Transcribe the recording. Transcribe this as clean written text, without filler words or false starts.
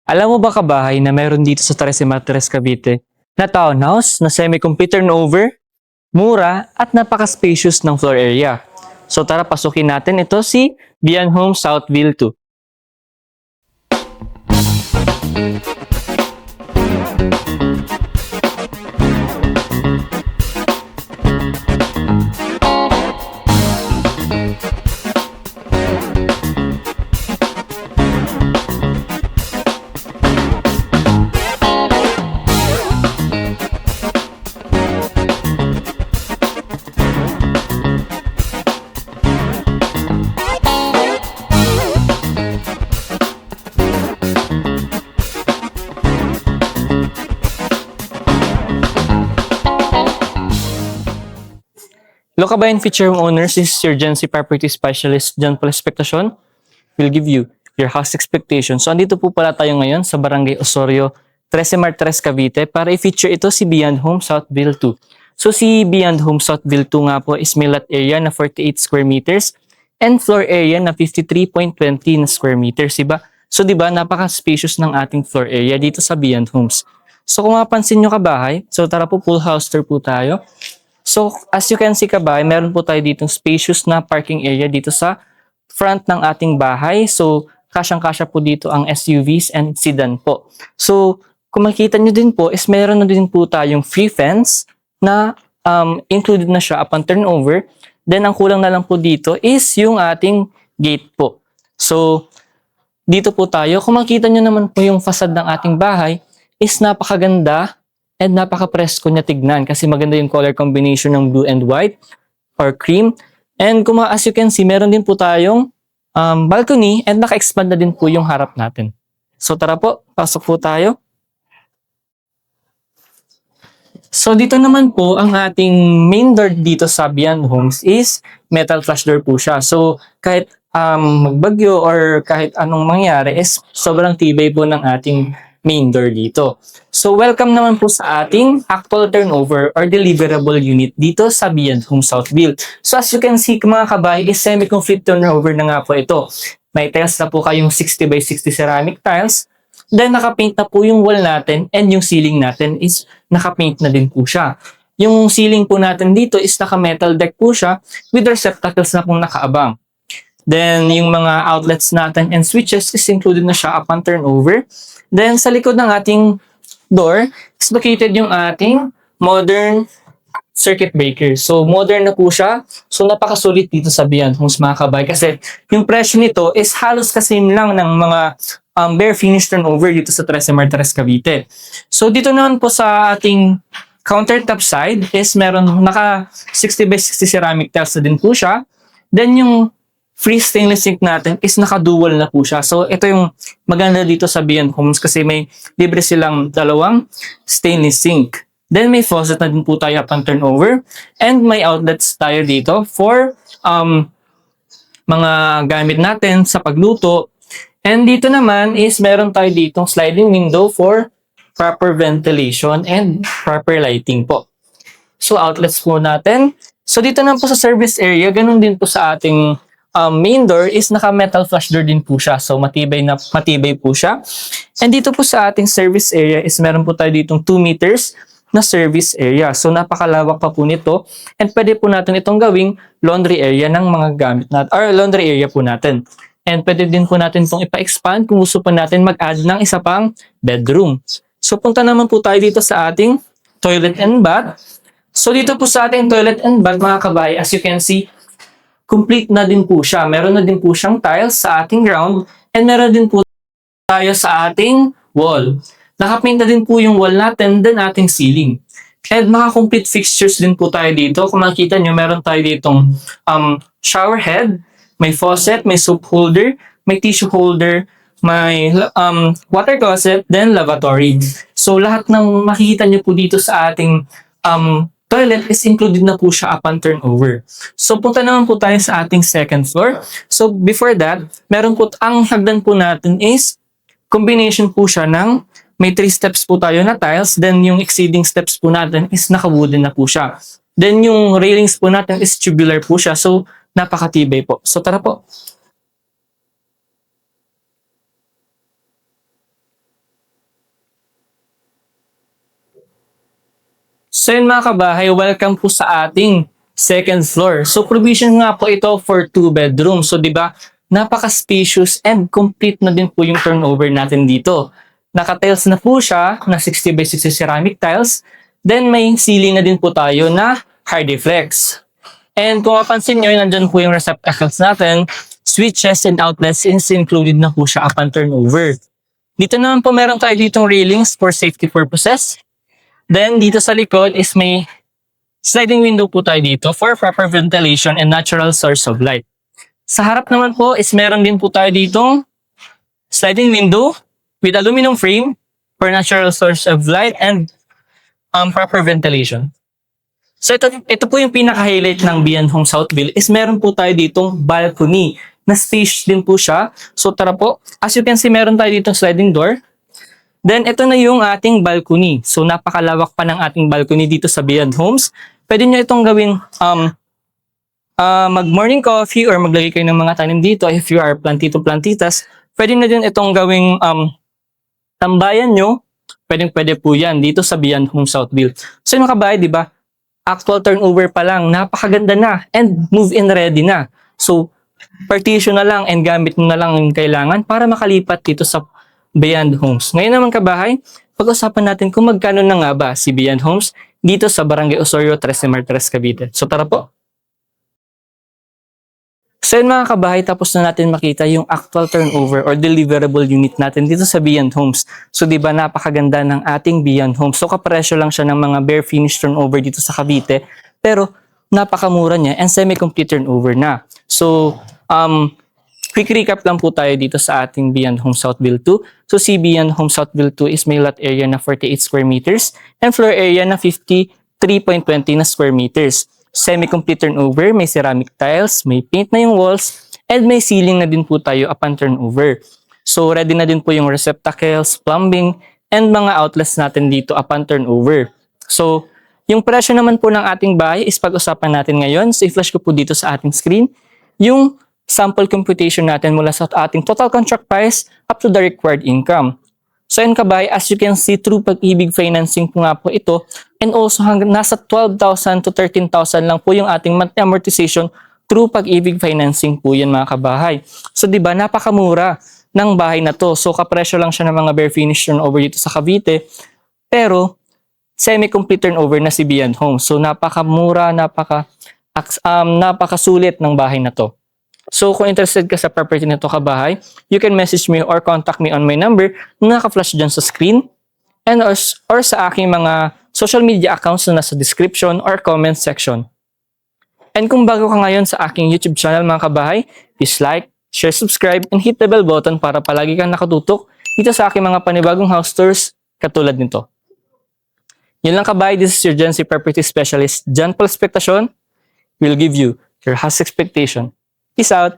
Alam mo ba kabahay na meron dito sa Trece Martires Cavite na townhouse na semi-complete turnover, mura at napaka-spacious ng floor area. So tara pasukin natin ito si Bian Home Southville 2. Lokabayan Feature Owners is your Gency Property Specialist John Paul Expectation will give you your house expectation. So andito po pala tayo ngayon sa Barangay Osorio, Trece Martires Cavite para i-feature ito si Beyond Home Southville 2. So si Beyond Home Southville 2 nga po is may lot area na 48 square meters and floor area na 53.20 na square meters, diba? So diba, napaka-spacious ng ating floor area dito sa Beyond Homes. So kung mapansin nyo kabahay, so tara po full house tour po tayo. So, as you can see kabahay, meron po tayo ditong spacious na parking area dito sa front ng ating bahay. So, kasyang-kasya po dito ang SUVs and sedan po. So, kung makikita nyo din po, is meron na din po tayong free fence na included na siya upon turnover. Then, ang kulang na lang po dito is yung ating gate po. So, dito po tayo. Kung makikita nyo naman po yung facade ng ating bahay, is napakaganda and napaka-presko niya tignan kasi maganda yung color combination ng blue and white or cream. And kung as you can see, meron din po tayong balcony and naka-expand na din po yung harap natin. So tara po, pasok po tayo. So dito naman po, ang ating main door dito sa Beyond Homes is metal flush door po siya. So kahit magbagyo or kahit anong mangyari is sobrang tibay po ng ating main door dito. So welcome naman po sa ating actual turnover or deliverable unit dito sa Beyond Home Southville. So as you can see mga kabay, is semi-complete turnover na nga po ito. May tiles na po kayong 60 by 60 ceramic tiles. Then nakapaint na po yung wall natin and yung ceiling natin is nakapaint na din po siya. Yung ceiling po natin dito is naka-metal deck po siya with receptacles na pong nakaabang. Then yung mga outlets natin and switches is included na siya upon turnover. Then sa likod ng ating door is located yung ating modern circuit breaker. So modern na po siya. So napakasulit dito sa Beyond Homes mga kabay kasi yung presyo nito is halos kasing lang ng mga bare finish turnover dito sa Trece Martires Cavite. So dito naman po sa ating countertop side is meron naka 60 by 60 ceramic tiles na din po siya. Then yung free stainless sink natin is naka-dual na po siya. So, ito yung maganda dito sa Beyond Homes kasi may libre silang dalawang stainless sink. Then, may faucet na din po tayo upon turnover. And may outlets tayo dito for mga gamit natin sa pagluto. And dito naman is meron tayo ditong sliding window for proper ventilation and proper lighting po. So, outlets po natin. So, dito naman po sa service area, ganun din po sa ating main door is naka-metal flush door din po siya. So, matibay po siya. And dito po sa ating service area is meron po tayo ditong 2 meters na service area. So, napakalawak pa po nito. And pwede po natin itong gawing laundry area ng mga gamit natin, or laundry area po natin. And pwede din po natin itong ipa-expand kung gusto po natin mag-add ng isa pang bedroom. So, punta naman po tayo dito sa ating toilet and bath. So, dito po sa ating toilet and bath mga kabay, as you can see, complete na din po siya. Meron na din po siyang tiles sa ating ground and meron din po tayo sa ating wall. Nakapaint na din po yung wall natin then ating ceiling. And mga complete fixtures din po tayo dito. Kung makikita nyo, meron tayo ditong shower head, may faucet, may soap holder, may tissue holder, may water closet, then lavatory. So lahat ng makikita nyo po dito sa ating toilet is included na po siya upon turnover. So, punta naman po tayo sa ating second floor. So, before that, meron po, ang hagdan po natin is combination po siya ng may 3 steps po tayo na tiles, then yung exceeding steps po natin is naka-wooden na po siya. Then, yung railings po natin is tubular po siya. So, napakatibay po. So, tara po. So yun mga kabahay, welcome po sa ating second floor. So provision nga po ito for 2 bedrooms. So 'di ba, napaka-spacious and complete na din po yung turnover natin dito. Naka-tiles na po siya na 60 by 60 ceramic tiles. Then may ceiling na din po tayo na Hardiflex. And kung mapansin nyo, nandyan po yung receptacles natin. Switches and outlets is included na po siya upon turnover. Dito naman po meron tayo ditong railings for safety purposes. Then dito sa likod is may sliding window po tayo dito for proper ventilation and natural source of light. Sa harap naman po is meron din po tayo ditong sliding window with aluminum frame for natural source of light and proper ventilation. So ito po yung pinaka-highlight ng Beyond Home Southville is meron po tayo ditong balcony na space din po siya. So tara po, as you can see meron tayo ditong sliding door. Then, ito na yung ating balcony. So, napakalawak pa ng ating balcony dito sa Beyond Homes. Pwede nyo itong gawing mag-morning coffee or maglagay kayo ng mga tanim dito. If you are plantito-plantitas, pwede na din itong gawing tambayan nyo. Pwede po yan dito sa Beyond Home Southville. So, yung mga kabahay, di ba? Actual turnover pa lang, napakaganda na and move-in ready na. So, partition na lang and gamit mo na lang yung kailangan para makalipat dito sa Beyond Homes. Ngayon naman kabahay, pag-usapan natin kung magkano na nga ba si Beyond Homes dito sa Barangay Osorio, Trece Martires, Cavite. So tara po. So yun mga kabahay, tapos na natin makita yung actual turnover or deliverable unit natin dito sa Beyond Homes. So di ba napakaganda ng ating Beyond Homes. So kapresyo lang siya ng mga bare finish turnover dito sa Cavite, pero napakamura niya and semi-complete turnover na. So quick recap lang po tayo dito sa ating Beyond Home Southville 2. So si Beyond Home Southville 2 is may lot area na 48 square meters and floor area na 53.20 na square meters. Semi-complete turnover, may ceramic tiles, may paint na yung walls, and may ceiling na din po tayo upon turnover. So ready na din po yung receptacles, plumbing, and mga outlets natin dito upon turnover. So yung presyo naman po ng ating bahay is pag-usapan natin ngayon. So i-flash ko po dito sa ating screen yung sample computation natin mula sa ating total contract price up to the required income. So yun kabahay, as you can see, through Pag-ibig financing po nga po ito, and also hanggang nasa 12,000 to 13,000 lang po yung ating monthly amortization through Pag-ibig financing po yan mga kabahay. So diba, napakamura ng bahay na to. So kapresyo lang siya ng mga bare finish turnover dito sa Cavite, pero semi-complete turnover na si Beyond Home. So napakamura, napakasulit ng bahay na to. So kung interested ka sa property na to kabahay, you can message me or contact me on my number na naka-flash dyan sa screen and or sa aking mga social media accounts na nasa description or comment section. And kung bago ka ngayon sa aking YouTube channel mga kabahay, please like, share, subscribe, and hit the bell button para palagi kang nakatutok dito sa aking mga panibagong house tours katulad nito. Yun lang kabahay, this is your Gen Z Property Specialist, John Paul Expectation. Will give you your house expectation. Peace out.